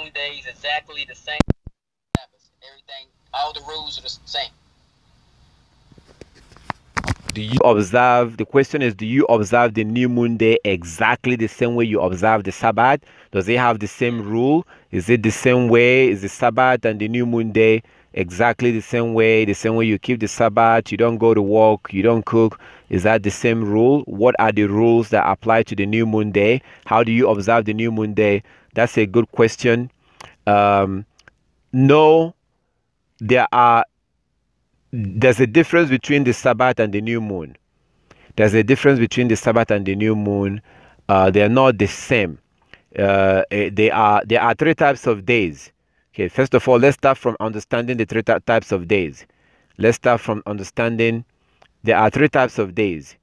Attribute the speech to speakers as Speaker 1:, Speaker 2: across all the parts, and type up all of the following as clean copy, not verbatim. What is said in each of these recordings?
Speaker 1: holy days exactly the same. Everything, all the rules are the same.
Speaker 2: Do you observe, the question is, do you observe the new moon day exactly the same way you observe the Sabbath? Does it have the same rule? Is it the same way? Is the Sabbath and the new moon day exactly the same way you keep the Sabbath? You don't go to work, you don't cook. Is that the same rule? What are the rules that apply to the new moon day? How do you observe the new moon day? That's a good question. No, there's a difference between the Sabbath and the new moon. There's a difference between the Sabbath and the new moon. They are not the same. There are three types of days. Okay, first of all, let's start from understanding the three types of days. Let's start from understanding there are three types of days: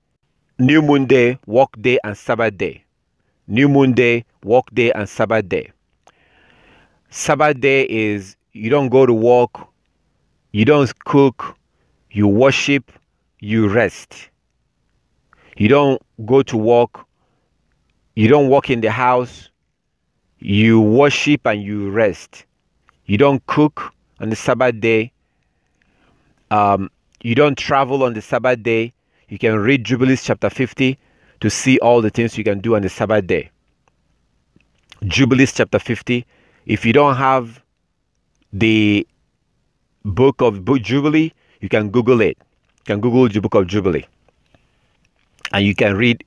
Speaker 2: new moon day, work day, and Sabbath day. New moon day, work day, and Sabbath day. Sabbath day is you don't go to work, you don't cook, you worship, you rest. You don't go to work, you don't work in the house, you worship and you rest. You don't cook on the Sabbath day. You don't travel on the Sabbath day. You can read Jubilees chapter 50 to see all the things you can do on the Sabbath day. Jubilees chapter 50. If you don't have the book of Jubilee, you can Google it. You can Google the book of Jubilee. And you can read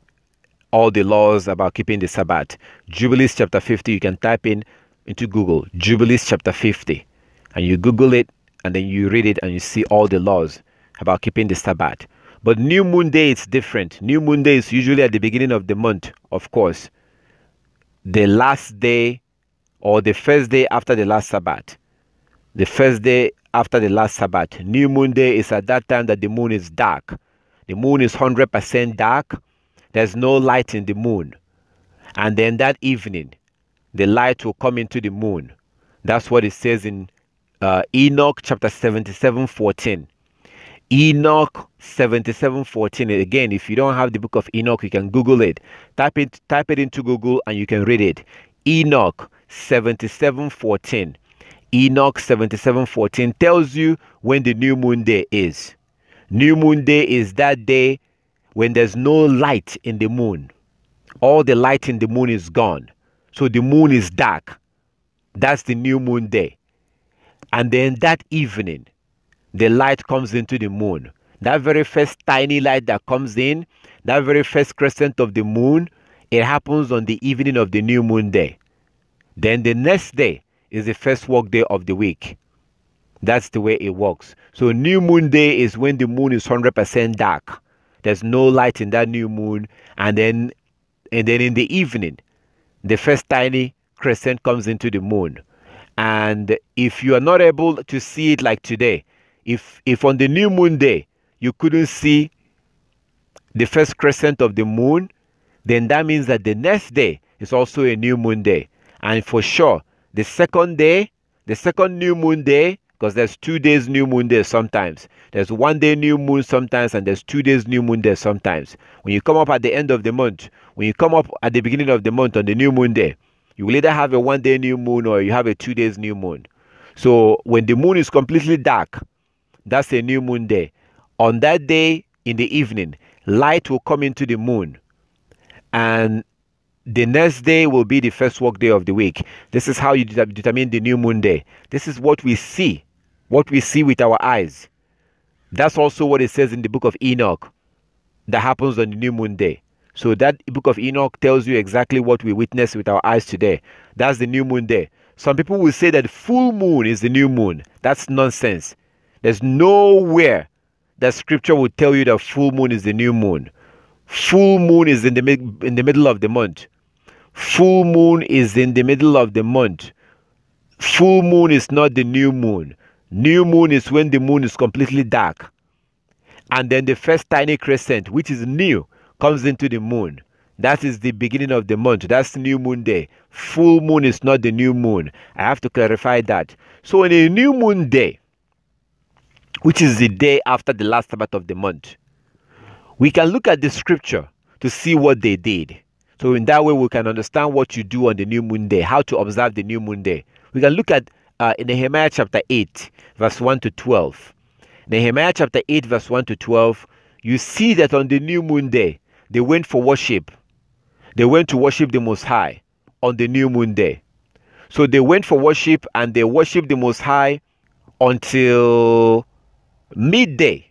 Speaker 2: all the laws about keeping the Sabbath. Jubilees chapter 50, you can type into Google, Jubilees chapter 50. And you Google it, and then you read it, and you see all the laws about keeping the Sabbath. But new moon day is different. New moon day is usually at the beginning of the month, of course. The last day or the first day after the last Sabbath. The first day after the last Sabbath. New moon day is at that time that the moon is dark. The moon is 100% dark. There's no light in the moon. And then that evening, the light will come into the moon. That's what it says in ENOCH chapter 77:14. ENOCH 77:14. Again, if you don't have the book of ENOCH, you can Google it. Type it into Google and you can read it. ENOCH 77:14. ENOCH 77:14 tells you when the new moon day is. New moon day is that day when there's no light in the moon. All the light in the moon is gone. So the moon is dark. That's the new moon day. And then that evening, the light comes into the moon. That very first tiny light that comes in, that very first crescent of the moon, it happens on the evening of the new moon day. Then the next day is the first work day of the week. That's the way it works. So new moon day is when the moon is 100% dark. There's no light in that new moon. And then in the evening, the first tiny crescent comes into the moon. And if you are not able to see it like today, if on the new moon day you couldn't see the first crescent of the moon, then that means that the next day is also a new moon day. And for sure, the second new moon day, because there's 2 days new moon day sometimes. There's 1 day new moon sometimes, and there's 2 days new moon day sometimes. When you come up at the end of the month, when you come up at the beginning of the month on the new moon day, you will either have a 1 day new moon or you have a 2 days new moon. So when the moon is completely dark, that's a new moon day. On that day in the evening, light will come into the moon. And the next day will be the first work day of the week. This is how you determine the new moon day. This is what we see with our eyes. That's also what it says in the book of Enoch that happens on the new moon day. So that book of Enoch tells you exactly what we witness with our eyes today. That's the new moon day. Some people will say that full moon is the new moon. That's nonsense. There's nowhere that scripture will tell you that full moon is the new moon. Full moon is in the middle of the month. Full moon is in the middle of the month. Full moon is not the new moon. New moon is when the moon is completely dark. And then the first tiny crescent, which is new, comes into the moon. That is the beginning of the month. That's the new moon day. Full moon is not the new moon. I have to clarify that. So on a new moon day, which is the day after the last Sabbath of the month, we can look at the scripture to see what they did. So in that way, we can understand what you do on the new moon day, how to observe the new moon day. We can look at in Nehemiah chapter 8, verse 1 to 12. Nehemiah chapter 8, verse 1 to 12, you see that on the new moon day, they went for worship. They went to worship the Most High on the new moon day. So they went for worship and they worshiped the Most High until midday.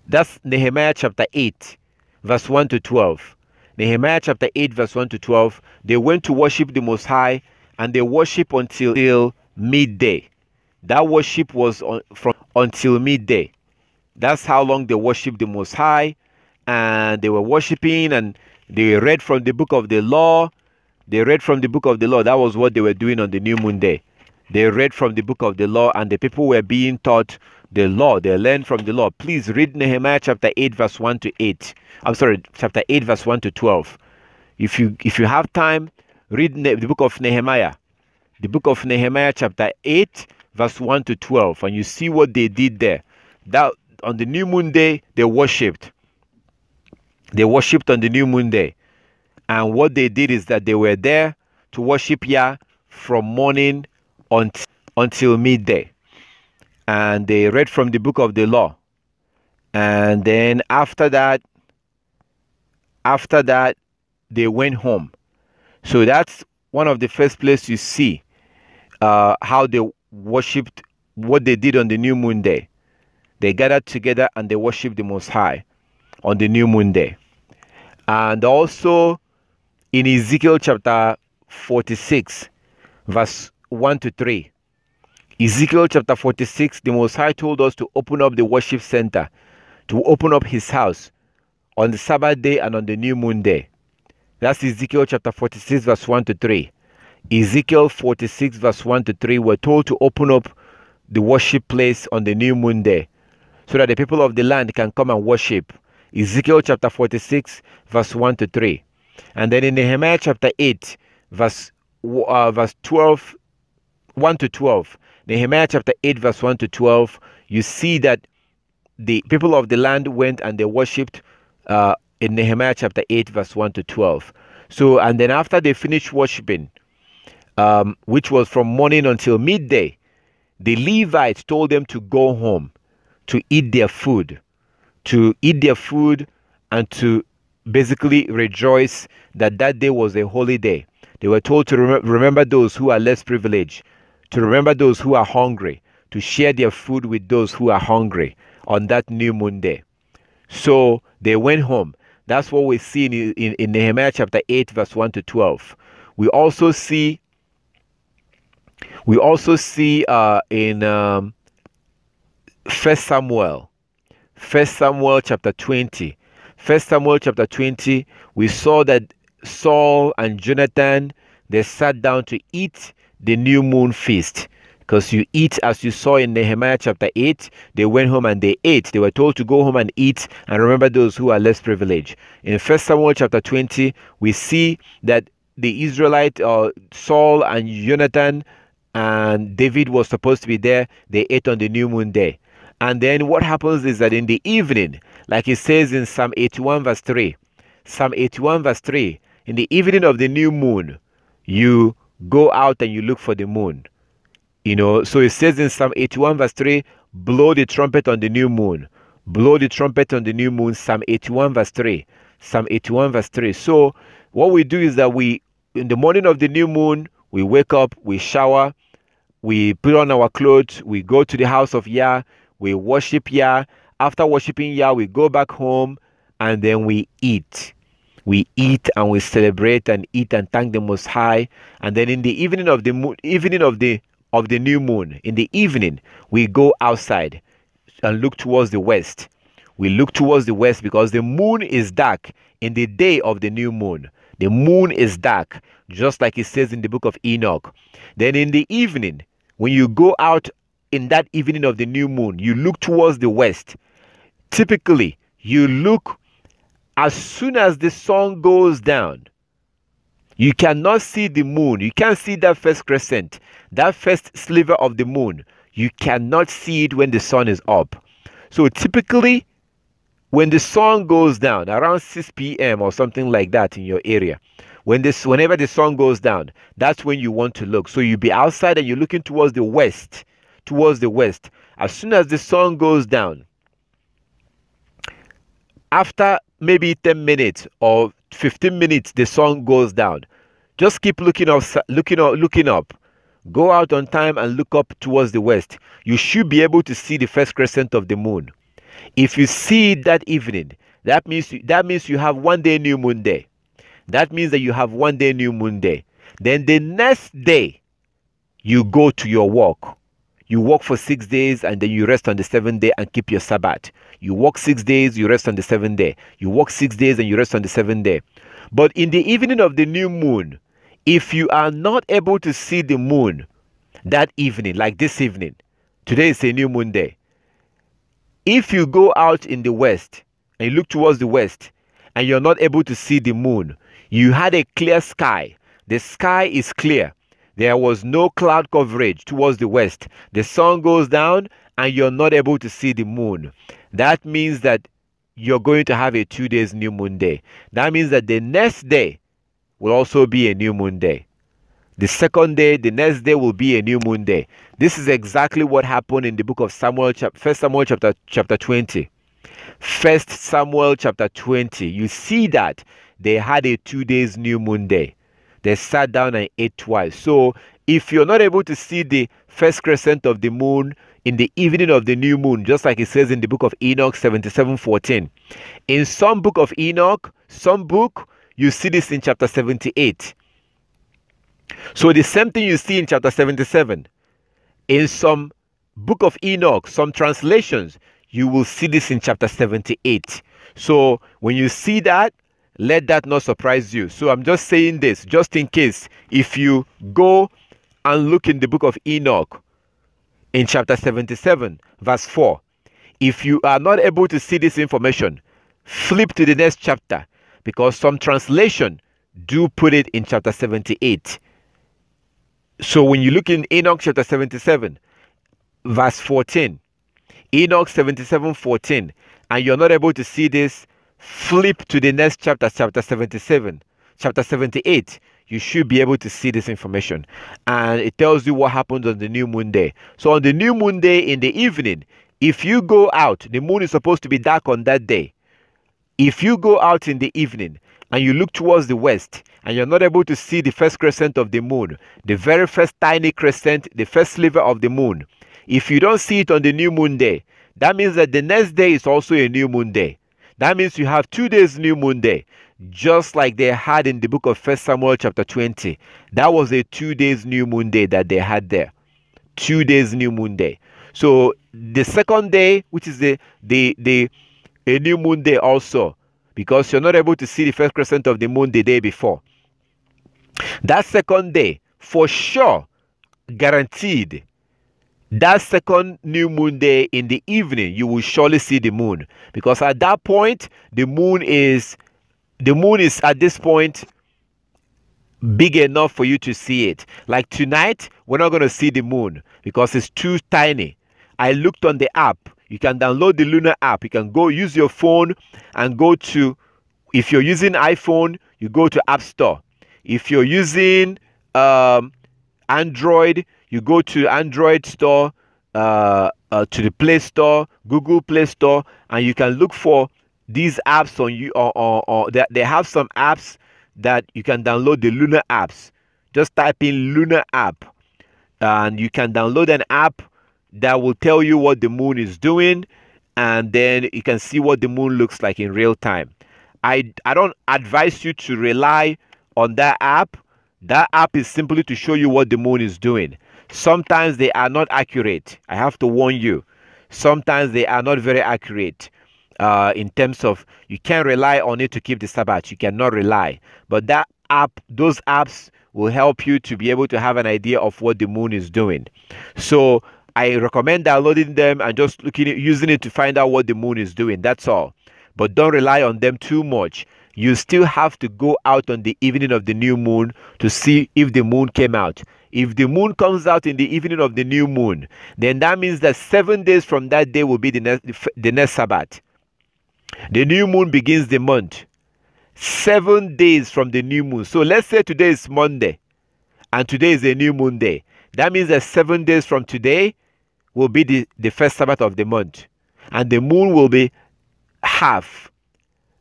Speaker 2: That's Nehemiah chapter 8, verse 1 to 12. Nehemiah chapter 8, verse 1 to 12. They went to worship the Most High and they worship until midday. That worship was until midday. That's how long they worshiped the Most High. And they were worshiping and they read from the book of the law. They read from the book of the law. That was what they were doing on the new moon day. They read from the book of the law and the people were being taught the law. They learned from the law. Please read Nehemiah chapter 8 verse 1 to 8. I'm sorry, chapter 8 verse 1 to 12. If you have time, read the book of Nehemiah. The book of Nehemiah chapter 8 verse 1 to 12, and you see what they did there. That on the new moon day they worshipped. They worshipped on the new moon day. And what they did is that they were there to worship Yah from morning until midday. And they read from the book of the law. And then after that, they went home. So that's one of the first places you see how they worshipped, what they did on the new moon day. They gathered together and they worshipped the Most High on the new moon day. And also in Ezekiel chapter 46, verse 1 to 3. Ezekiel chapter 46, the Most High told us to open up the worship center, to open up his house on the Sabbath day and on the new moon day. That's Ezekiel chapter 46, verse 1 to 3. Ezekiel 46, verse 1 to 3, we're told to open up the worship place on the new moon day so that the people of the land can come and worship. Ezekiel chapter 46, verse 1 to 3. And then in Nehemiah chapter 8, verse 12, 1 to 12. Nehemiah chapter 8, verse 1 to 12, you see that the people of the land went and they worshipped in Nehemiah chapter 8, verse 1 to 12. So, and then after they finished worshiping, which was from morning until midday, the Levites told them to go home, to eat their food, and to basically rejoice that that day was a holy day. They were told to remember those who are less privileged, to remember those who are hungry, to share their food with those who are hungry on that new moon day. So they went home. That's what we see in Nehemiah chapter 8, verse 1 to 12. We also see in 1 Samuel chapter 20. 1 Samuel chapter 20, we saw that Saul and Jonathan, they sat down to eat the new moon feast. Because you eat, as you saw in Nehemiah chapter 8, they went home and they ate. They were told to go home and eat and remember those who are less privileged. In 1 Samuel chapter 20, we see that the Israelite, Saul and Jonathan and David was supposed to be there. They ate on the new moon day. And then what happens is that in the evening, like it says in Psalm 81 verse 3, Psalm 81 verse 3, in the evening of the new moon, you go out and you look for the moon. You know, so it says in Psalm 81 verse 3, blow the trumpet on the new moon. Blow the trumpet on the new moon, Psalm 81 verse 3. Psalm 81 verse 3. So what we do is that in the morning of the new moon, we wake up, we shower, we put on our clothes, we go to the house of Yah, we worship Yah. After worshiping Yah, we go back home and then we eat. We eat and we celebrate and eat and thank the Most High. And then in the evening of the new moon, in the evening, we go outside and look towards the west. We look towards the west because the moon is dark in the day of the new moon. The moon is dark, just like it says in the book of Enoch. Then in the evening, when you go out in that evening of the new moon, you look towards the west. Typically, you look as soon as the sun goes down. You cannot see the moon. You can't see that first crescent, that first sliver of the moon. You cannot see it when the sun is up. So typically, when the sun goes down around 6 p.m. or something like that in your area, whenever the sun goes down, that's when you want to look. So you'll be outside and you're looking towards the west. As soon as the sun goes down, after maybe 10 minutes or 15 minutes, the sun goes down. Just keep looking up. Go out on time and look up towards the west. You should be able to see the first crescent of the moon. If you see it that evening, that means you have 1 day new moon day. That means that you have 1 day new moon day. Then the next day, you go to your work. You work for 6 days and then you rest on the 7th day and keep your Sabbath. You work 6 days, you rest on the 7th day. You work 6 days and you rest on the 7th day. But in the evening of the new moon, if you are not able to see the moon that evening, like this evening, today is a new moon day. If you go out in the west and you look towards the west and you're not able to see the moon, you had a clear sky. The sky is clear. There was no cloud coverage towards the west. The sun goes down and you're not able to see the moon. That means that you're going to have a 2 days new moon day. That means that the next day will also be a new moon day. The second day, the next day will be a new moon day. This is exactly what happened in the book of Samuel, 1 Samuel chapter 20. 1 Samuel chapter 20. You see that they had a 2 days new moon day. They sat down and ate twice. So if you're not able to see the first crescent of the moon in the evening of the new moon, just like it says in the book of Enoch 77:14. In some book of Enoch, some book, you see this in chapter 78. So the same thing you see in chapter 77. In some book of Enoch, some translations, you will see this in chapter 78. So when you see that, let that not surprise you. So I'm just saying this, just in case, if you go and look in the book of Enoch, in chapter 77, verse 4, if you are not able to see this information, flip to the next chapter, because some translation do put it in chapter 78. So when you look in Enoch chapter 77, verse 14, Enoch 77:14, and you're not able to see this, flip to the next chapter, chapter 77, chapter 78. You should be able to see this information. And it tells you what happens on the new moon day. So on the new moon day in the evening, if you go out, the moon is supposed to be dark on that day. If you go out in the evening and you look towards the west and you're not able to see the first crescent of the moon, the very first tiny crescent, the first sliver of the moon, if you don't see it on the new moon day, that means that the next day is also a new moon day. That means you have 2 days new moon day, just like they had in the book of 1 Samuel chapter 20. That was a 2 days new moon day that they had there. 2 days new moon day. So the second day, which is a new moon day also, because you're not able to see the first crescent of the moon the day before. That second day, for sure, guaranteed, that second new moon day in the evening, you will surely see the moon, because at that point the moon is at this point big enough for you to see it. Like tonight, we're not going to see the moon because it's too tiny. I looked on the app. You can download the lunar app. You can go use your phone and go to, if you're using iPhone, you go to App Store. If you're using Android, you go to Android Store, to the Play Store, Google Play Store, and you can look for these apps on you, or they have some apps that you can download, the lunar apps. Just type in lunar app, and you can download an app that will tell you what the moon is doing, and then you can see what the moon looks like in real time. I don't advise you to rely on that app. That app is simply to show you what the moon is doing. Sometimes they are not accurate. I have to warn you. Sometimes they are not very accurate in terms of, you can't rely on it to keep the Sabbath. You cannot rely. But that app, those apps will help you to be able to have an idea of what the moon is doing. So I recommend downloading them and just using it to find out what the moon is doing. That's all. But don't rely on them too much. You still have to go out on the evening of the new moon to see if the moon came out. If the moon comes out in the evening of the new moon, then that means that 7 days from that day will be the next Sabbath. The new moon begins the month. 7 days from the new moon. So let's say today is Monday and today is a new moon day. That means that 7 days from today will be the first Sabbath of the month. And the moon will be half,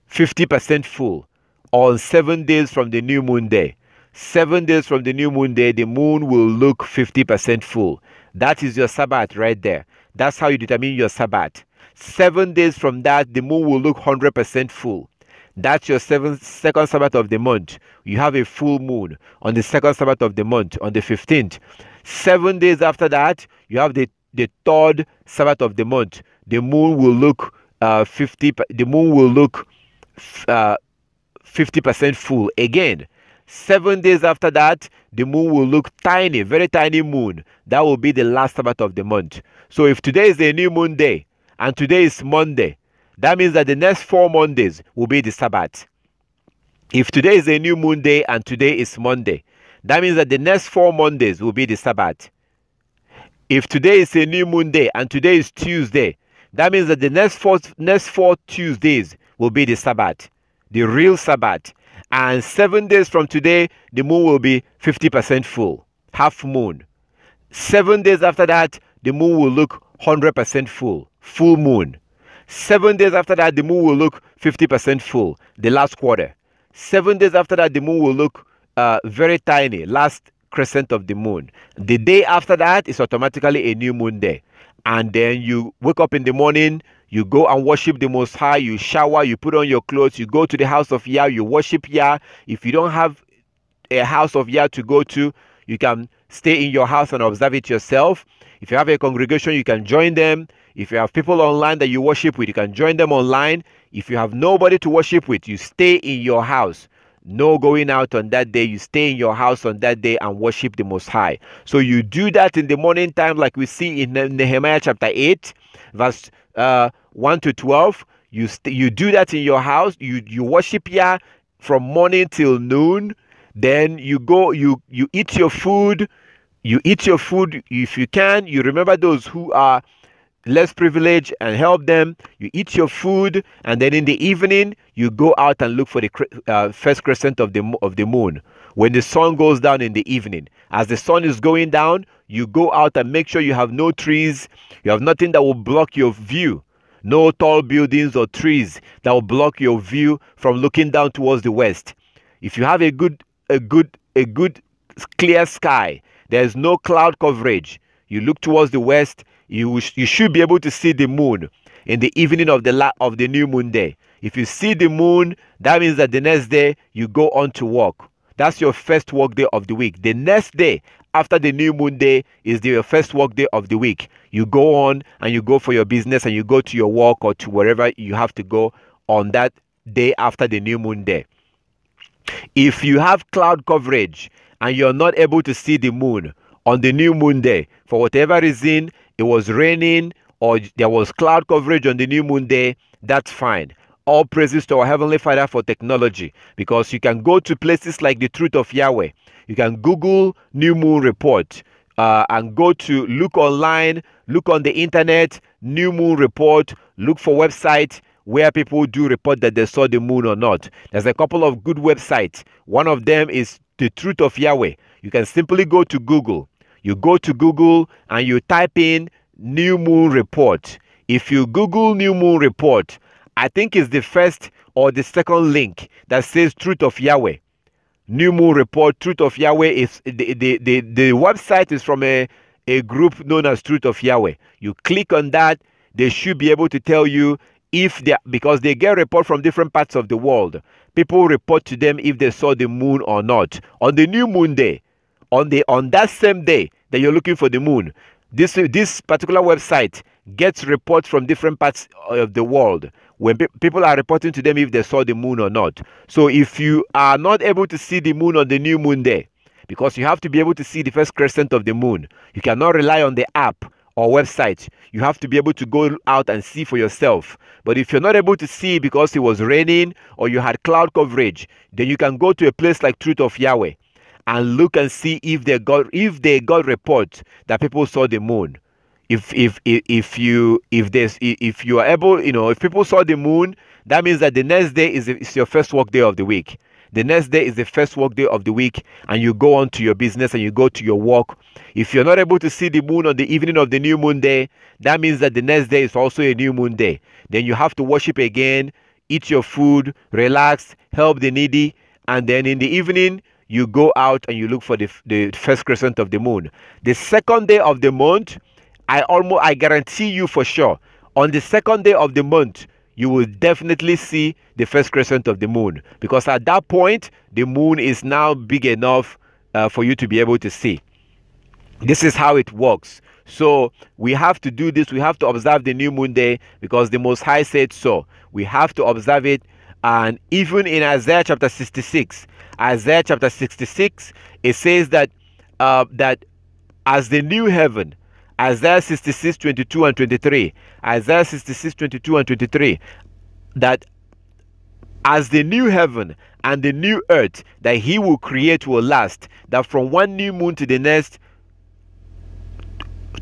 Speaker 2: 50% full on 7 days from the new moon day. 7 days from the new moon day, the moon will look 50% full. That is your Sabbath right there. That's how you determine your Sabbath. 7 days from that, the moon will look 100% full. That's your second Sabbath of the month. You have a full moon on the second Sabbath of the month, on the 15th. 7 days after that, you have the third Sabbath of the month. The moon will look 50% full again. 7 days after that, the moon will look tiny, very tiny moon. That will be the last Sabbath of the month. So if today is a new moon day and today is Monday, that means that the next 4 Mondays will be the Sabbath. If today is a new moon day and today is Monday, that means that the next 4 Mondays will be the Sabbath. If today is a new moon day and today is Tuesday, that means that the next four Tuesdays will be the Sabbath, the real Sabbath. And 7 days from today, the moon will be 50% full, half moon. 7 days after that, the moon will look 100% full, full moon. 7 days after that, the moon will look 50% full, the last quarter. 7 days after that, the moon will look very tiny, last crescent of the moon. The day after that is automatically a new moon day. And then you wake up in the morning, you go and worship the Most High, you shower, you put on your clothes, you go to the house of Yah, you worship Yah. If you don't have a house of Yah to go to, you can stay in your house and observe it yourself. If you have a congregation, you can join them. If you have people online that you worship with, you can join them online. If you have nobody to worship with, you stay in your house. No going out on that day. You stay in your house on that day and worship the Most High. So you do that in the morning time, like we see in Nehemiah chapter 8, verse 1 to 12. You do that in your house. You worship Yah from morning till noon. Then you go, you eat your food. You eat your food if you can. You remember those who are less privileged and help them. You eat your food, and then in the evening you go out and look for the first crescent of the moon. When the sun goes down in the evening, as the sun is going down, you go out and make sure you have no trees, you have nothing that will block your view, no tall buildings or trees that will block your view from looking down towards the west. If you have a good clear sky, there is no cloud coverage, you look towards the west, you should be able to see the moon in the evening of the new moon day. If you see the moon, that means that the next day you go on to work. That's your first work day of the week. The next day after the new moon day is your first work day of the week. You go on and you go for your business and you go to your work or to wherever you have to go on that day after the new moon day. If you have cloud coverage and you're not able to see the moon on the new moon day, for whatever reason, it was raining or there was cloud coverage on the new moon day, that's fine. All praises to our Heavenly Father for technology, because you can go to places like the Truth of Yahweh. You can Google new moon report and go to look online, look on the internet, new moon report, look for websites where people do report that they saw the moon or not. There's a couple of good websites. One of them is the Truth of Yahweh. You can simply go to Google. You go to Google and you type in new moon report. If you Google new moon report, I think it's the first or the second link that says Truth of Yahweh. New moon report, Truth of Yahweh is the website is from a group known as Truth of Yahweh. You click on that, they should be able to tell you if they, because they get report from different parts of the world. People report to them if they saw the moon or not. On the new moon day, on that same day that you're looking for the moon, this particular website gets reports from different parts of the world when people are reporting to them if they saw the moon or not. So if you are not able to see the moon on the new moon day, because you have to be able to see the first crescent of the moon, you cannot rely on the app or website. You have to be able to go out and see for yourself. But if you're not able to see because it was raining or you had cloud coverage, then you can go to a place like Truth of Yahweh and look and see if they got reports that people saw the moon. If you are able, if people saw the moon, That means that the next day is your first work day of the week. The next day is the first work day of the week, and you go on to your business and you go to your work. If you're not able to see the moon on the evening of the new moon day, that means that the next day is also a new moon day. Then you have to worship again, eat your food, relax, help the needy, and then in the evening, you go out and you look for the first crescent of the moon. The second day of the month, I guarantee you for sure, on the second day of the month, you will definitely see the first crescent of the moon, because at that point the moon is now big enough for you to be able to see. This is how it works. So we have to do this. We have to observe the new moon day because the Most High said so. We have to observe it. And even in Isaiah chapter 66, it says that that as the new heaven, Isaiah 66, 22 and 23. Isaiah 66, 22 and 23. That as the new heaven and the new earth that he will create will last. That from one new moon to the next,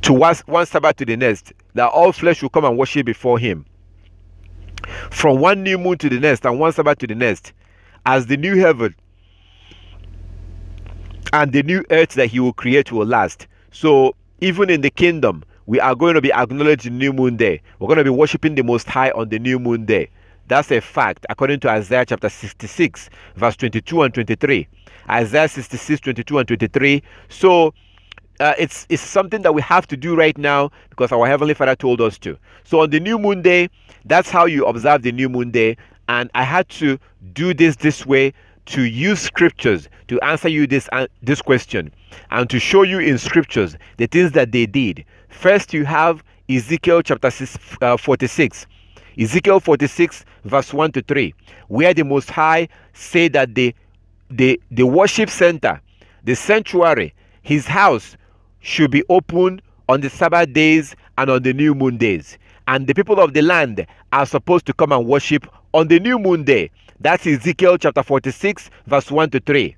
Speaker 2: to one Sabbath to the next, that all flesh will come and worship before him. From one new moon to the next and one Sabbath to the next. As the new heaven and the new earth that he will create will last. So even in the kingdom, we are going to be acknowledging new moon day. We're going to be worshiping the Most High on the new moon day. That's a fact, according to Isaiah chapter 66, verse 22 and 23. Isaiah 66, 22 and 23. So it's something that we have to do right now because our Heavenly Father told us to. So on the new moon day, that's how you observe the new moon day. And I had to do this way to use scriptures to answer you this question and to show you in scriptures the things that they did. First, you have Ezekiel chapter 46. Ezekiel 46 verse 1 to 3, where the Most High say that the worship center, the sanctuary, his house should be open on the Sabbath days and on the new moon days. And the people of the land are supposed to come and worship on the new moon day. That's Ezekiel chapter 46 verse 1 to 3.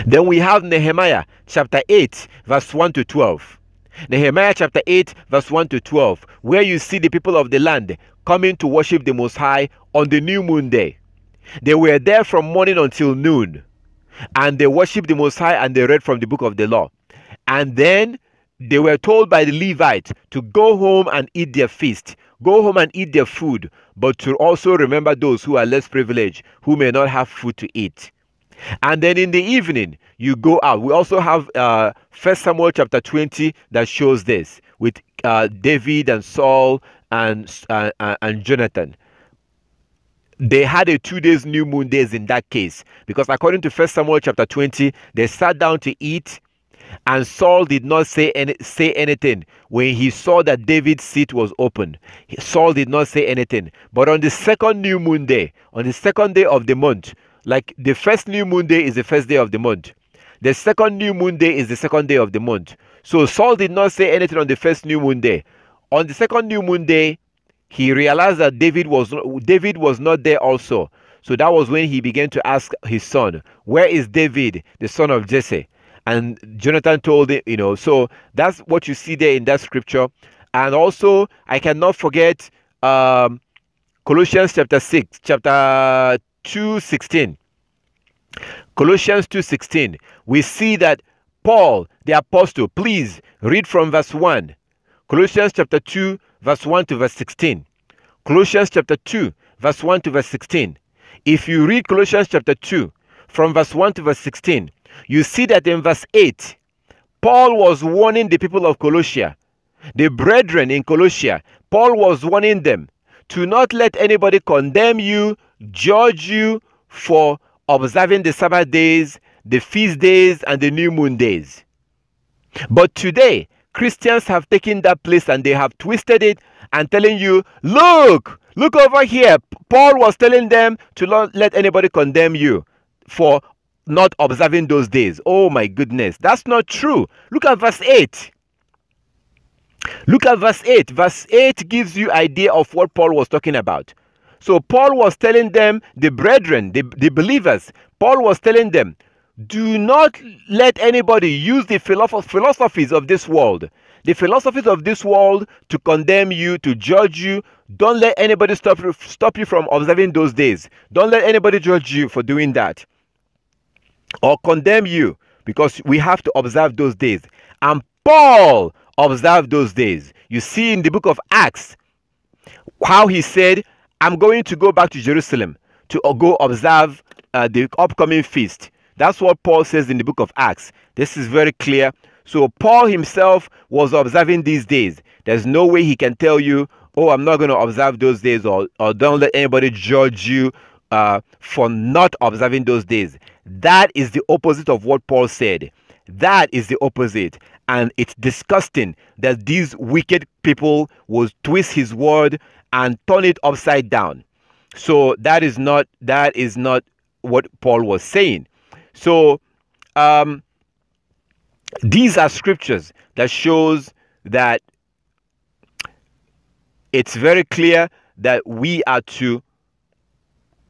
Speaker 2: Then we have Nehemiah chapter 8 verse 1 to 12. Nehemiah chapter 8 verse 1 to 12, where you see the people of the land coming to worship the Most High on the new moon day. They were there from morning until noon, and they worshiped the Most High and they read from the book of the law. And then they were told by the Levites to go home and eat their feast, go home and eat their food, but to also remember those who are less privileged, who may not have food to eat. And then in the evening, you go out. We also have 1 Samuel chapter 20 that shows this with David and Saul and Jonathan. They had a 2 days new moon days in that case, because according to 1 Samuel chapter 20, they sat down to eat, and Saul did not say anything when he saw that David's seat was open. Saul did not say anything. But on the second new moon day, on the second day of the month, like the first new moon day is the first day of the month, the second new moon day is the second day of the month. So Saul did not say anything on the first new moon day. On the second new moon day, he realized that David was not there also. So that was when he began to ask his son, where is David, the son of Jesse? And Jonathan told him, so that's what you see there in that scripture. And also, I cannot forget Colossians chapter 2:16. Colossians 2:16. We see that Paul, the apostle, please read from verse 1. Colossians chapter 2, verse 1 to verse 16. Colossians chapter 2, verse 1 to verse 16. If you read Colossians chapter 2, from verse 1 to verse 16, you see that in verse 8, Paul was warning the people of Colossia, the brethren in Colossia. Paul was warning them to not let anybody condemn you, judge you for observing the Sabbath days, the feast days, and the new moon days. But today, Christians have taken that place and they have twisted it and telling you, look over here. Paul was telling them to not let anybody condemn you for not observing those days. Oh my goodness, that's not true. Look at verse 8. Look at verse 8. Verse 8 gives you idea of what Paul was talking about. So Paul was telling them, the brethren, the believers, Paul was telling them, Do not let anybody use the philosophies of this world. The philosophies of this world to condemn you, to judge you. Don't let anybody stop you from observing those days. Don't let anybody judge you for doing that or condemn you, because we have to observe those days. And Paul observed those days. You see in the book of Acts how he said, I'm going to go back to Jerusalem to go observe the upcoming feast. That's what Paul says in the book of Acts. This is very clear. So Paul himself was observing these days. There's no way he can tell you, oh, I'm not going to observe those days, or don't let anybody judge you for not observing those days. That is the opposite of what Paul said. That is the opposite. And it's disgusting that these wicked people will twist his word and turn it upside down. So that is not what Paul was saying. So these are scriptures that shows that it's very clear that we are to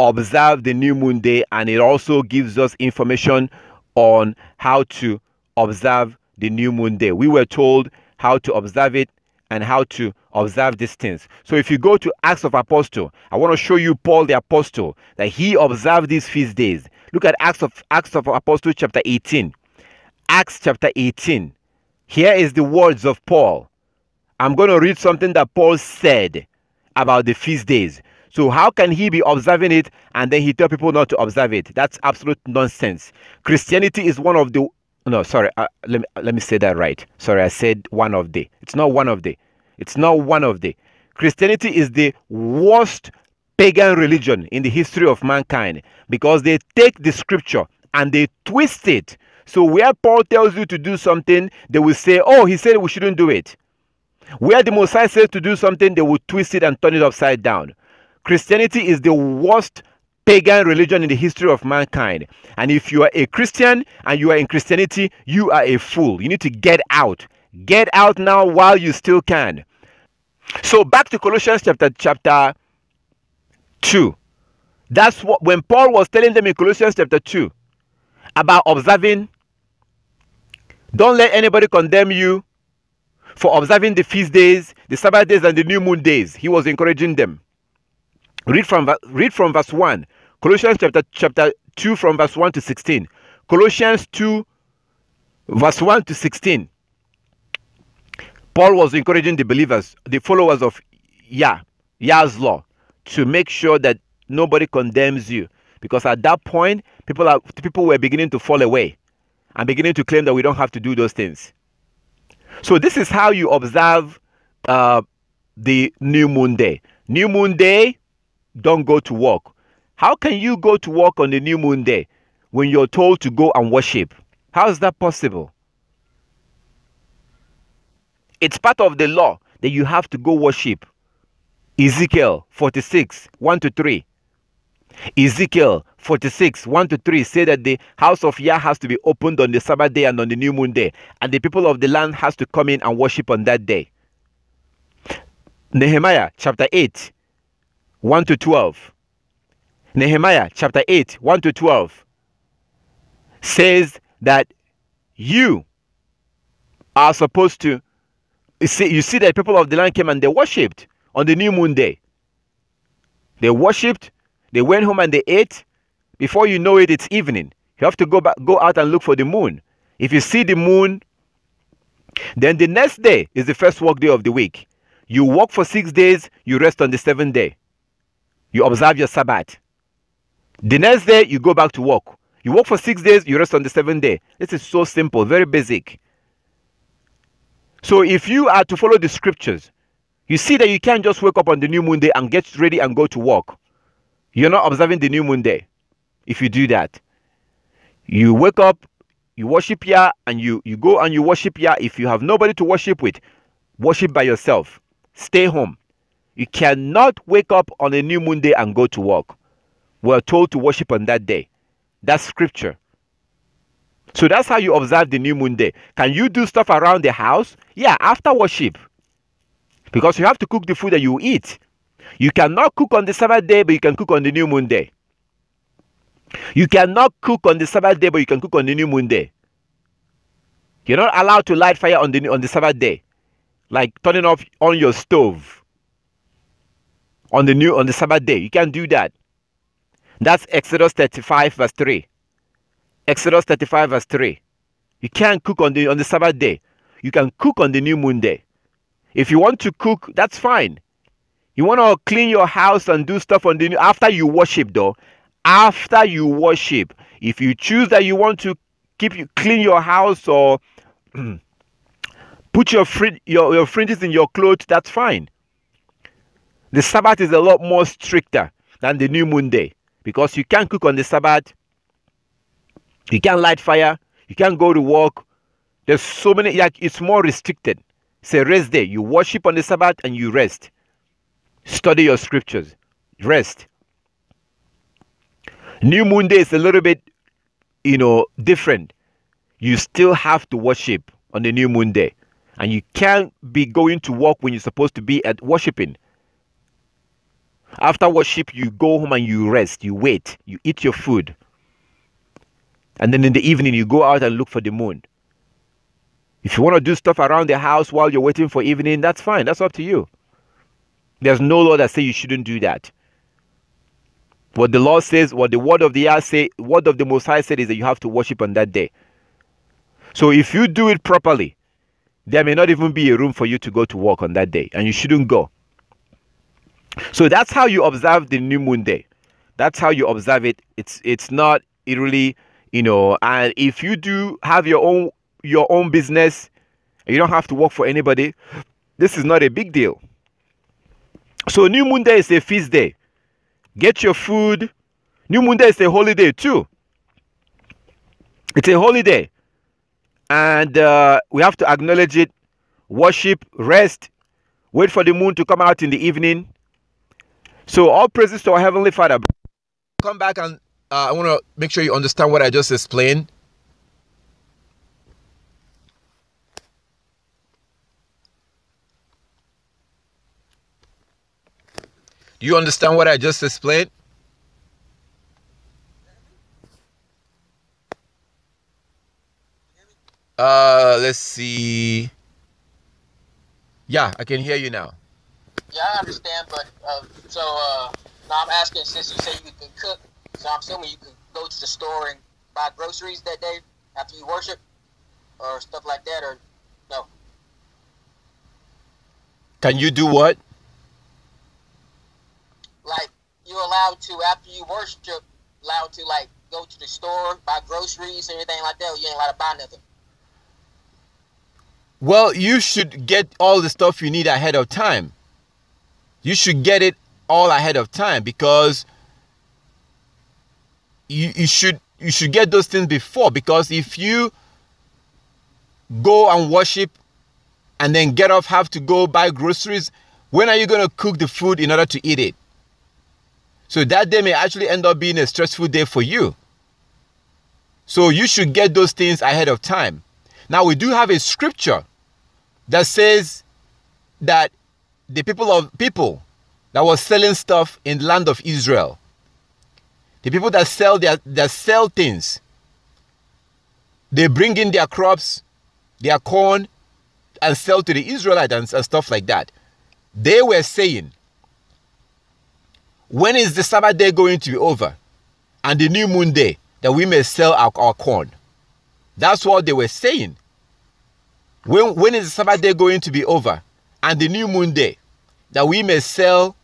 Speaker 2: observe the new moon day, and it also gives us information on how to observe the new moon day. We were told how to observe it and how to observe these things. So if you go to Acts of Apostle, I want to show you Paul the Apostle, that he observed these feast days. Look at Acts of Apostle chapter 18. Acts chapter 18. Here is the words of Paul. I'm going to read something that Paul said about the feast days. So how can he be observing it and then he tell people not to observe it? That's absolute nonsense. Christianity is one of the... No, sorry. Let me say that right. Sorry, I said one of the. It's not one of the. It's not one of the. Christianity is the worst pagan religion in the history of mankind, because they take the scripture and they twist it. So where Paul tells you to do something, they will say, oh, he said we shouldn't do it. Where the Messiah says to do something, they will twist it and turn it upside down. Christianity is the worst pagan religion in the history of mankind. And if you are a Christian and you are in Christianity, you are a fool. You need to get out. Get out now while you still can. So back to Colossians chapter 2. That's what, when Paul was telling them in Colossians chapter 2 about observing, don't let anybody condemn you for observing the feast days, the Sabbath days, and the new moon days. He was encouraging them. Read from verse 1. Colossians chapter 2 from verse 1 to 16. Colossians 2 verse 1 to 16. Paul was encouraging the believers, the followers of Yah's law, to make sure that nobody condemns you. Because at that point, people were beginning to fall away and beginning to claim that we don't have to do those things. So this is how you observe the new moon day. New moon day, don't go to work. How can you go to work on the new moon day when you're told to go and worship? How is that possible? It's part of the law that you have to go worship. Ezekiel 46, 1 to 3. Ezekiel 46, 1 to 3 say that the house of Yah has to be opened on the Sabbath day and on the new moon day. And the people of the land has to come in and worship on that day. Nehemiah chapter 8, 1 to 12. Nehemiah chapter 8, 1 to 12 says that you are supposed to... You see that people of the land came and they worshipped on the new moon day. They worshipped, they went home and they ate. Before you know it, it's evening. You have to go out and look for the moon. If you see the moon, then the next day is the first work day of the week. You work for 6 days, you rest on the 7th day. You observe your Sabbath. The next day, you go back to work. You work for 6 days, you rest on the 7th day. This is so simple, very basic. So if you are to follow the scriptures, you see that you can't just wake up on the new moon day and get ready and go to work. You're not observing the new moon day. If you do that, you wake up, you worship Yah, and you go and you worship Yah. If you have nobody to worship with, worship by yourself. Stay home. You cannot wake up on a new moon day and go to work. We're told to worship on that day. That's scripture. So that's how you observe the new moon day. Can you do stuff around the house? Yeah, after worship. Because you have to cook the food that you eat. You cannot cook on the Sabbath day, but you can cook on the new moon day. You cannot cook on the Sabbath day, but you can cook on the new moon day. You're not allowed to light fire on the Sabbath day, like turning off on your stove on the Sabbath day. You can't do that. That's Exodus 35 verse 3. Exodus 35 verse 3. You can't cook on the Sabbath day. You can cook on the new moon day. If you want to cook, that's fine. You want to clean your house and do stuff on the new after you worship though. After you worship, if you choose that you want to clean your house or put your fringes in your clothes, that's fine. The Sabbath is a lot more stricter than the new moon day because you can't cook on the Sabbath. You can't light fire. You can't go to work. There's so many, like it's more restricted. It's a rest day. You worship on the Sabbath and you rest. Study your scriptures. Rest. New moon day is a little bit, different. You still have to worship on the new moon day. And you can't be going to work when you're supposed to be at worshiping. After worship, you go home and you rest. You wait. You eat your food. And then in the evening, you go out and look for the moon. If you want to do stuff around the house while you're waiting for evening, that's fine. That's up to you. There's no law that says you shouldn't do that. What the law says, what the word of the word of the Most High said is that you have to worship on that day. So if you do it properly, there may not even be a room for you to go to work on that day, and you shouldn't go. So that's how you observe the new moon day. That's how you observe it. It's not really, and if you do have your own business, and you don't have to work for anybody, this is not a big deal. So new moon day is a feast day. Get your food. New moon day is a holiday too. It's a holiday. And we have to acknowledge it, worship, rest, wait for the moon to come out in the evening. So all praises to our Heavenly Father. Come back and I want to make sure you understand what I just explained. Do you understand what I just explained? Let's see. Yeah, I can hear you now.
Speaker 1: Yeah, I understand, but now I'm asking, since you say you can cook, so I'm assuming you can go to the store and buy groceries that day after you worship, or stuff like that, or no?
Speaker 2: Can you do what?
Speaker 1: Like, you're allowed to, after you worship, allowed to, like, go to the store, buy groceries and everything like that, or you ain't allowed to buy nothing?
Speaker 2: Well, you should get all the stuff you need ahead of time. You should get it all ahead of time because you should get those things before, because if you go and worship and then get off, have to go buy groceries, when are you going to cook the food in order to eat it? So that day may actually end up being a stressful day for you. So you should get those things ahead of time. Now, we do have a scripture that says that the people that was selling stuff in the land of Israel, the people that sell things, they bring in their crops, their corn, and sell to the Israelites and stuff like that. They were saying, when is the Sabbath day going to be over? And the new moon day, that we may sell our corn. That's what they were saying. When is the Sabbath day going to be over? And the new moon day, that we may sell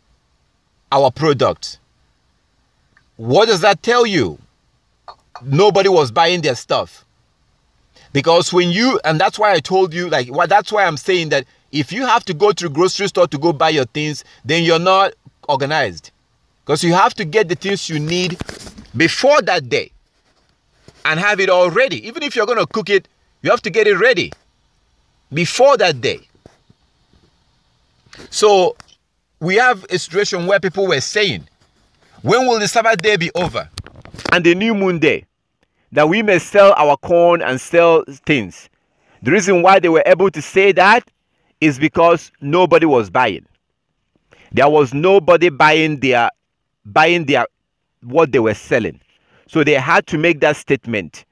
Speaker 2: our products. What does that tell you? Nobody was buying their stuff. Because and that's why I told you, that's why I'm saying that if you have to go to the grocery store to go buy your things, then you're not organized. Because you have to get the things you need before that day and have it all ready. Even if you're going to cook it, you have to get it ready before that day. So we have a situation where people were saying, when will the Sabbath day be over? And the new moon day, that we may sell our corn and sell things. The reason why they were able to say that is because nobody was buying. There was nobody buying their what they were selling. So they had to make that statement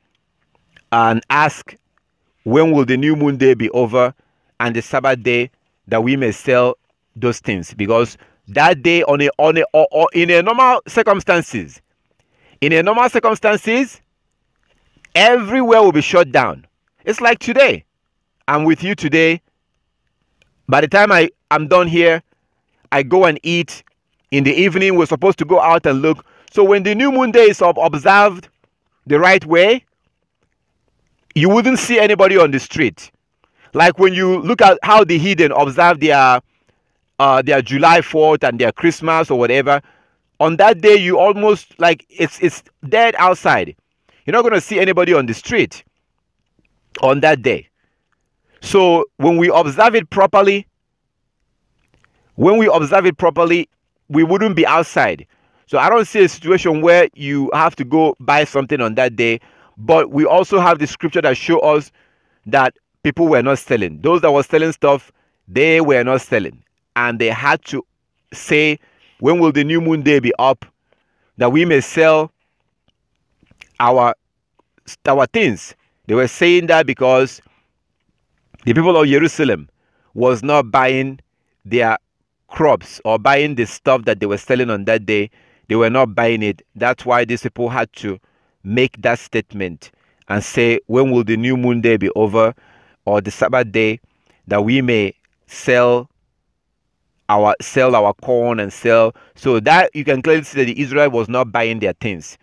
Speaker 2: and ask, when will the new moon day be over and the Sabbath day, that we may sell those things? Because that day or in a normal circumstances, everywhere will be shut down. It's like today. I'm with you today. By the time I'm done here, I go and eat. In the evening, we're supposed to go out and look. So when the new moon day is observed the right way, you wouldn't see anybody on the street. Like when you look at how the heathen observe their July 4th and their Christmas or whatever, on that day you almost like it's dead outside. You're not going to see anybody on the street on that day. So when we observe it properly, we wouldn't be outside. So I don't see a situation where you have to go buy something on that day. But we also have the scripture that show us that people were not selling. Those that were selling stuff, they were not selling. And they had to say, when will the new moon day be up, that we may sell our things? They were saying that because the people of Jerusalem was not buying their crops or buying the stuff that they were selling on that day. They were not buying it. That's why these people had to make that statement and say, when will the new moon day be over, or the Sabbath day, that we may sell our corn and sell. So that you can clearly see that the Israel was not buying their things,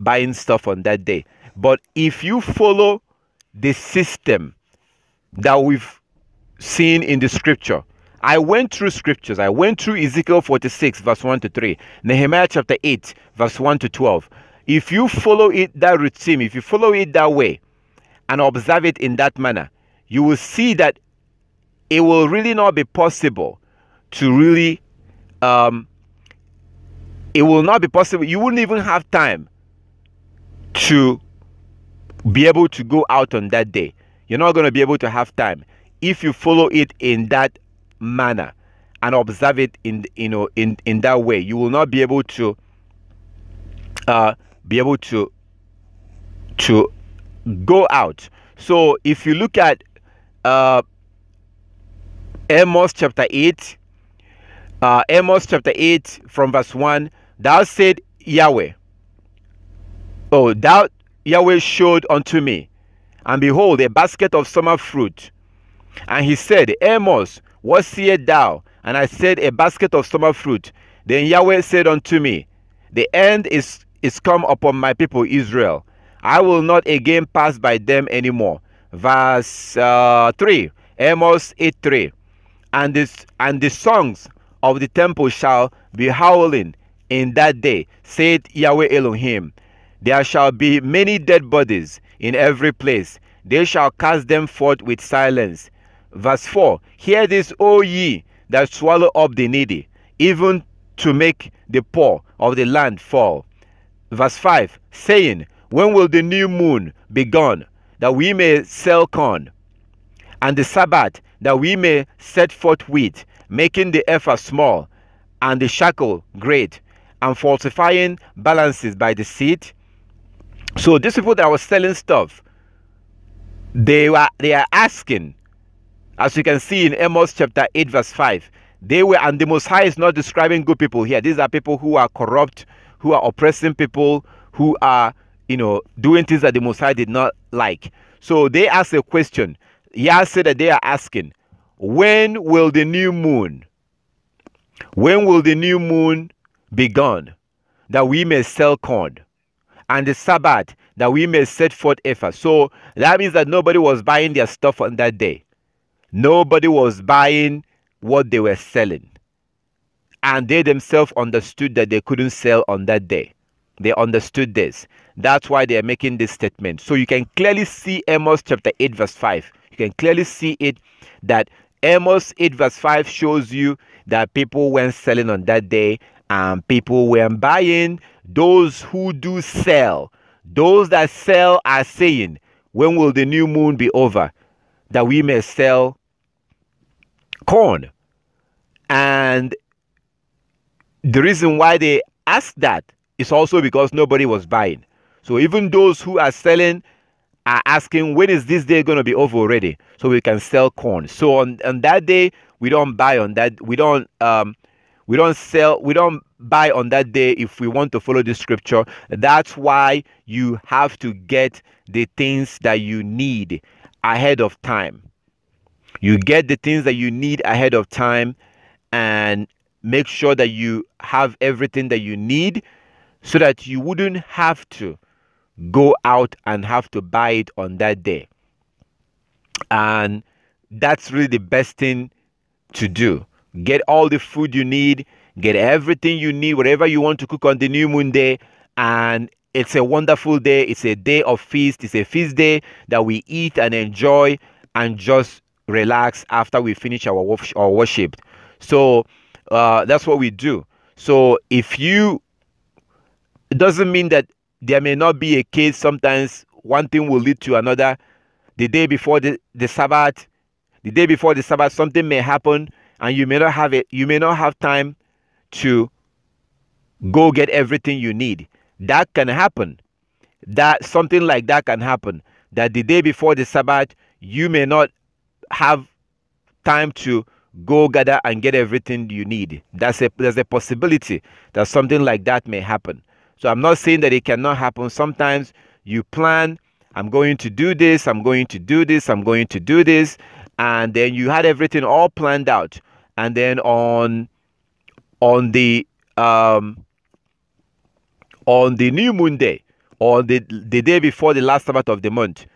Speaker 2: buying stuff on that day. But if you follow the system that we've seen in the scripture, I went through scriptures. I went through Ezekiel 46 verse 1 to 3, Nehemiah chapter 8 verse 1 to 12. If you follow it, that routine, if you follow it that way and observe it in that manner, you will see that it will really not be possible to really, it will not be possible. You wouldn't even have time to be able to go out on that day. You're not going to be able to have time if you follow it in that manner and observe it in that way. You will not be able to go out. So if you look at Amos chapter 8 from verse 1, thou said Yahweh, thou Yahweh showed unto me, and behold, a basket of summer fruit. And he said, Amos, what seest thou? And I said, a basket of summer fruit. Then Yahweh said unto me, the end is come upon my people Israel. I will not again pass by them anymore. Verse 3, Amos 8:3. And the songs of the temple shall be howling in that day, saith Yahweh Elohim. There shall be many dead bodies in every place. They shall cast them forth with silence. Verse 4, hear this, O ye that swallow up the needy, even to make the poor of the land fall. Verse 5, saying, when will the new moon be gone, that we may sell corn, and the Sabbath, that we may set forth wheat, making the ephah small, and the shekel great, and falsifying balances by deceit? So these people that were selling stuff, they are asking, as you can see in Amos chapter 8 verse 5, and the Most High is not describing good people here. These are people who are corrupt, who are oppressing people, who are, doing things that the Most High did not like. So they ask a question. Yah said that they are asking, when will the new moon be gone, that we may sell corn, and the Sabbath, that we may set forth ephah? So that means that nobody was buying their stuff on that day. Nobody was buying what they were selling. And they themselves understood that they couldn't sell on that day. They understood this. That's why they are making this statement. So you can clearly see Amos chapter 8 verse 5. You can clearly see it, that Amos 8 verse 5 shows you that people weren't selling on that day and people weren't buying. Those who do sell, those that sell are saying, when will the new moon be over, that we may sell corn? And the reason why they asked that is also because nobody was buying. So even those who are selling are asking, when is this day going to be over already, so we can sell corn. So on that day, we don't buy on that. We don't sell. We don't buy on that day if we want to follow the scripture. That's why you have to get the things that you need ahead of time. You get the things that you need ahead of time and make sure that you have everything that you need so that you wouldn't have to go out and have to buy it on that day. And that's really the best thing to do. Get all the food you need, get everything you need, whatever you want to cook on the new moon day. And it's a wonderful day. It's a day of feast. It's a feast day that we eat and enjoy and just relax after we finish our worship. So that's what we do. So if you, it doesn't mean that there may not be a case. Sometimes one thing will lead to another. The day before the Sabbath, something may happen and you may not have it. You may not have time to go get everything you need. That can happen. That something like that can happen. That the day before the Sabbath, you may not have time to go gather and get everything you need. There's a possibility that something like that may happen. So I'm not saying that it cannot happen. Sometimes you plan, I'm going to do this, I'm going to do this, I'm going to do this, and then you had everything all planned out. And then on the new moon day, or the day before the last Sabbath of the month,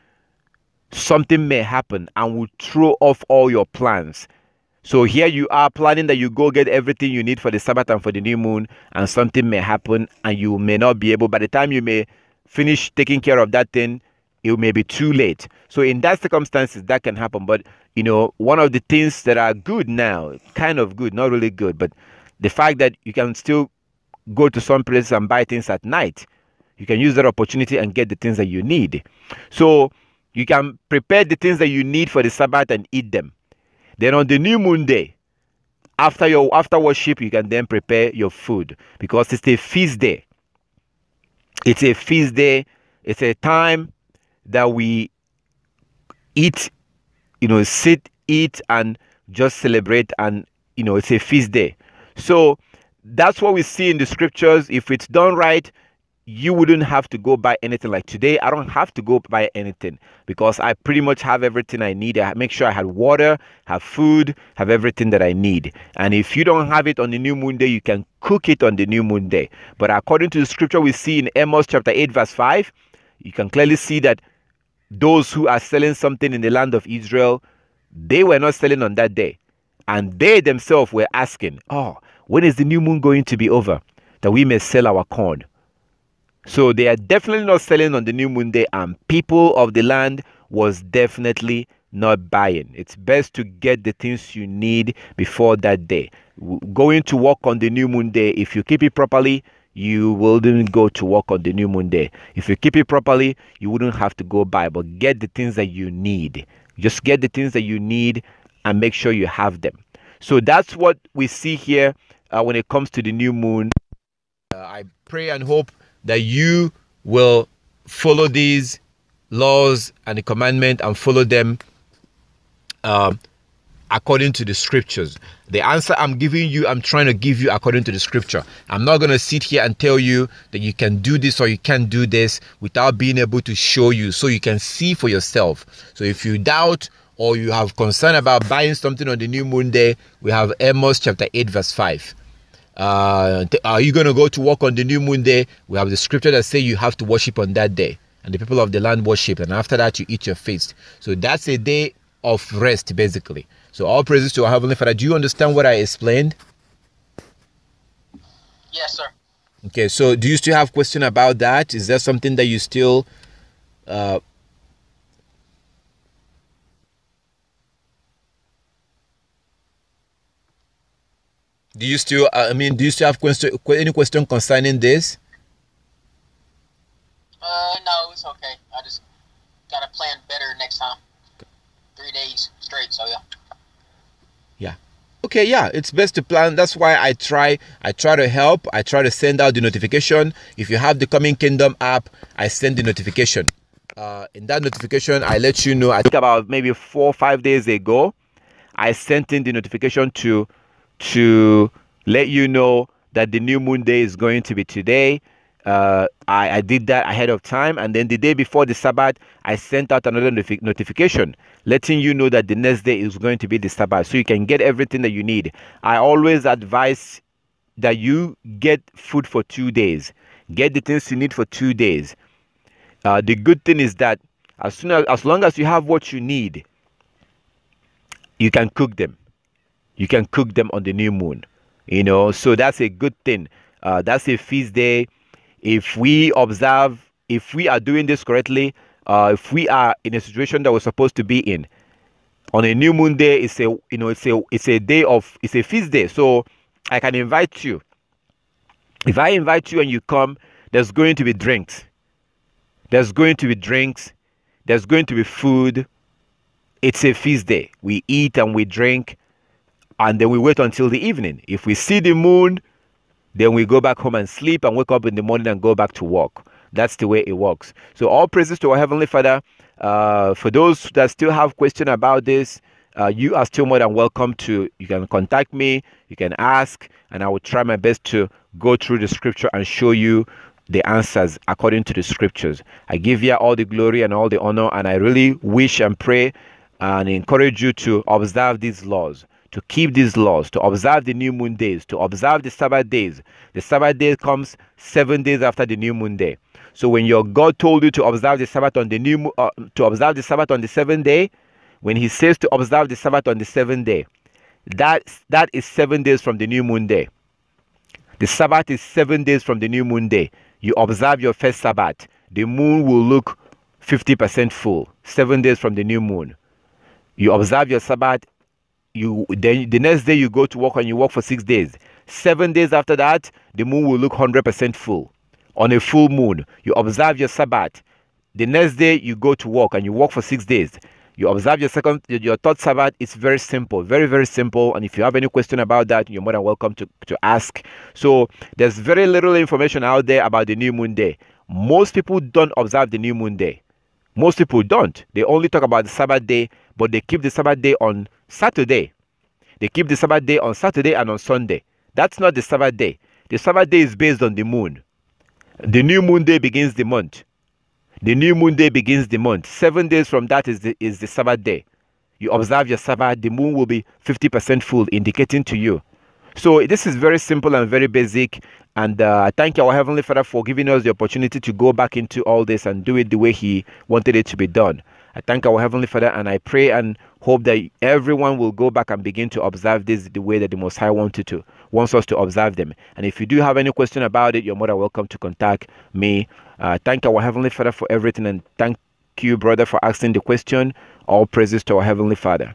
Speaker 2: something may happen and will throw off all your plans. So here you are planning that you go get everything you need for the Sabbath and for the new moon, and something may happen and you may not be able. By the time you may finish taking care of that thing, it may be too late. So in that circumstances, that can happen. But you know, one of the things that are good now, kind of good, not really good, but the fact that you can still go to some places and buy things at night, you can use that opportunity and get the things that you need. So you can prepare the things that you need for the Sabbath and eat them. Then on the new moon day, after worship, you can then prepare your food, because it's a feast day. It's a feast day. It's a time that we eat, sit, eat, and just celebrate. And, it's a feast day. So that's what we see in the scriptures. If it's done right, you wouldn't have to go buy anything. Like today, I don't have to go buy anything because I pretty much have everything I need. I make sure I have water, have food, have everything that I need. And if you don't have it on the new moon day, you can cook it on the new moon day. But according to the scripture we see in Amos chapter 8 verse 5, you can clearly see that those who are selling something in the land of Israel, they were not selling on that day. And they themselves were asking, when is the new moon going to be over, that we may sell our corn? So they are definitely not selling on the new moon day, and people of the land was definitely not buying. It's best to get the things you need before that day. Going to work on the new moon day, if you keep it properly, you wouldn't go to work on the new moon day. If you keep it properly, you wouldn't have to go buy, but get the things that you need. Just get the things that you need and make sure you have them. So that's what we see here when it comes to the new moon. I pray and hope that you will follow these laws and the commandment and follow them according to the scriptures. The answer I'm giving you, I'm trying to give you according to the scripture. I'm not going to sit here and tell you that you can do this or you can't do this without being able to show you so you can see for yourself. So if you doubt or you have concern about buying something on the new moon day, we have Amos chapter 8 verse 5. Are you going to go to work on the new moon day? We have the scripture that say you have to worship on that day, and the people of the land worship, and after that you eat your feast. So that's a day of rest, basically. So all praises to our Heavenly Father. Do you understand what I explained?
Speaker 1: Yes, sir.
Speaker 2: Okay, so do you still have question about that? Is there something that you still do you still have any question concerning this?
Speaker 1: No, it's okay. I just gotta plan better next time. 3 days straight, so yeah.
Speaker 2: Yeah. okay, yeah, it's best to plan. That's why I try to help. I try to send out the notification. If you have the Coming Kingdom app, I send the notification. In that notification, I let you know. I think about maybe 4 or 5 days ago, I sent in the notification to let you know that the new moon day is going to be today. I did that ahead of time, and then the day before the Sabbath, I sent out another notification letting you know that the next day is going to be the Sabbath, so you can get everything that you need. I always advise that you get food for 2 days, get the things you need for 2 days. The good thing is that as long as you have what you need, you can cook them. You can cook them on the new moon, so that's a good thing. That's a feast day. If we are doing this correctly, if we are in a situation that we're supposed to be in on a new moon day, it's a feast day. So I can invite you. If I invite you and you come, there's going to be drinks. There's going to be drinks. There's going to be food. It's a feast day. We eat and we drink, and then we wait until the evening. If we see the moon, then we go back home and sleep and wake up in the morning and go back to work. That's the way it works. So all praises to our Heavenly Father. For those that still have questions about this, you are still more than welcome to. You can contact me, you can ask, and I will try my best to go through the scripture and show you the answers according to the scriptures. I give you all the glory and all the honor, and I really wish and pray and encourage you to observe these laws, to keep these laws, to observe the new moon days, to observe the Sabbath days. The Sabbath day comes 7 days after the new moon day. So when your God told you to observe the Sabbath on the to observe the Sabbath on the 7th day, when He says to observe the Sabbath on the 7th day, that is 7 days from the new moon day. The Sabbath is 7 days from the new moon day. You observe your first Sabbath. The moon will look 50% full. 7 days from the new moon. You observe your Sabbath. Then the next day you go to work and you work for 6 days. 7 days after that, the moon will look 100% full. On a full moon, you observe your Sabbath. The next day you go to work and you work for 6 days. You observe your third Sabbath. It's very simple, very, very simple. And if you have any question about that, you're more than welcome to ask. So there's very little information out there about the new moon day. Most people don't observe the new moon day. Most people don't. They only talk about the Sabbath day, but they keep the Sabbath day on Saturday. They keep the Sabbath day on Saturday and on Sunday. That's not the Sabbath day. The Sabbath day is based on the moon. The new moon day begins the month. The new moon day begins the month. 7 days from that is the Sabbath day. You observe your Sabbath, the moon will be 50% full, indicating to you. So this is very simple and very basic. And I thank our Heavenly Father for giving us the opportunity to go back into all this and do it the way He wanted it to be done. I thank our Heavenly Father, and I pray and hope that everyone will go back and begin to observe this the way that the Most High wants us to observe them. And if you do have any question about it, you're more than welcome to contact me. Thank our Heavenly Father for everything, and thank you, brother, for asking the question. All praises to our Heavenly Father.